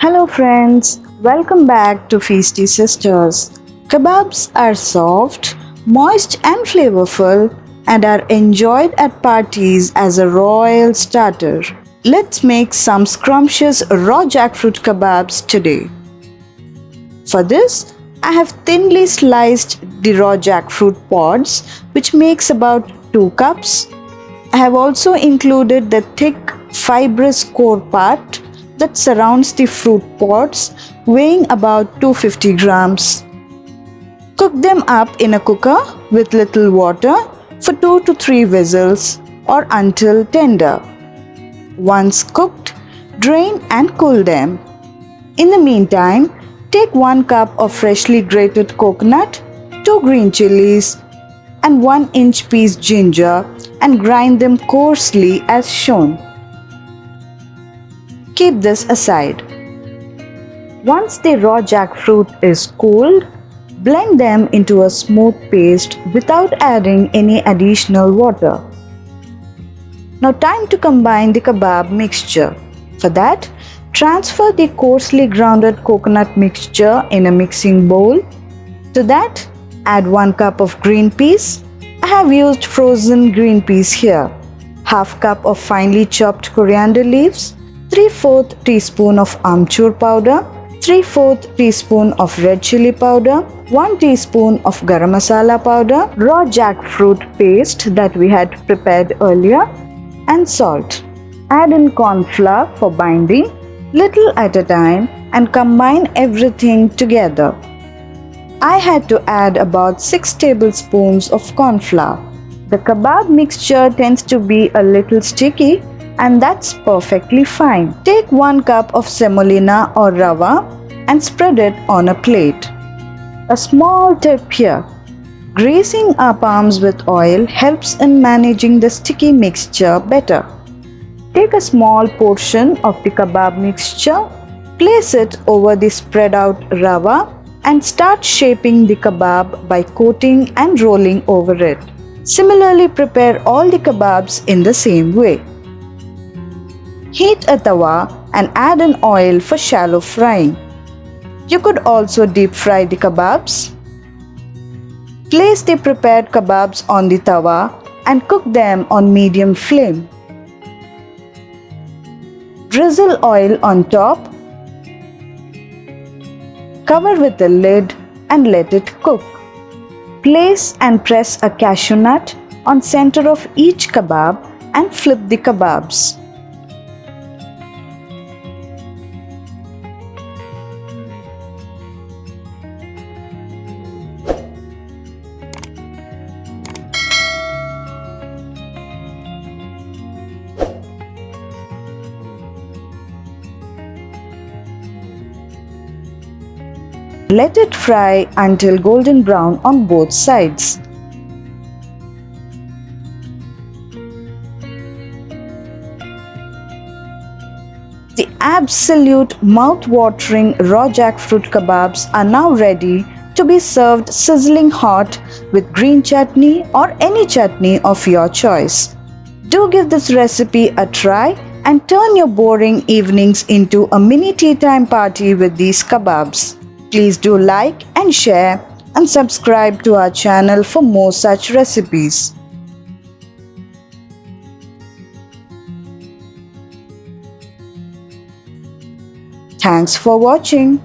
Hello friends, welcome back to Feasty Sisters. Kebabs are soft, moist and flavorful and are enjoyed at parties as a royal starter. Let's make some scrumptious raw jackfruit kebabs today. For this, I have thinly sliced the raw jackfruit pods, which makes about 2 cups. I have also included the thick fibrous core part that surrounds the fruit pods, weighing about 250 grams. Cook them up in a cooker with little water for 2 to 3 whistles or until tender. Once cooked, drain and cool them. In the meantime, take 1 cup of freshly grated coconut, 2 green chilies, and 1-inch piece ginger and grind them coarsely as shown. Keep this aside. Once the raw jackfruit is cooled, blend them into a smooth paste without adding any additional water. Now time to combine the kebab mixture. For that, transfer the coarsely grounded coconut mixture in a mixing bowl. To that, add 1 cup of green peas. I have used frozen green peas here. Half cup of finely chopped coriander leaves, 3/4 teaspoon of amchur powder, 3/4 teaspoon of red chili powder, 1 teaspoon of garam masala powder, raw jackfruit paste that we had prepared earlier, and salt. Add in corn flour for binding, little at a time, and combine everything together. I had to add about 6 tablespoons of corn flour. The kebab mixture tends to be a little sticky, and that's perfectly fine. Take 1 cup of semolina or rava and spread it on a plate. A small tip here. Greasing our palms with oil helps in managing the sticky mixture better. Take a small portion of the kebab mixture, place it over the spread out rava and start shaping the kebab by coating and rolling over it. Similarly, prepare all the kebabs in the same way. Heat a tawa and add in oil for shallow frying. You could also deep fry the kebabs. Place the prepared kebabs on the tawa and cook them on medium flame. Drizzle oil on top. Cover with the lid and let it cook. Place and press a cashew nut on center of each kebab and flip the kebabs. Let it fry until golden brown on both sides. The absolute mouth-watering raw jackfruit kebabs are now ready to be served sizzling hot with green chutney or any chutney of your choice. Do give this recipe a try and turn your boring evenings into a mini tea time party with these kebabs. Please do like and share and subscribe to our channel for more such recipes. Thanks for watching.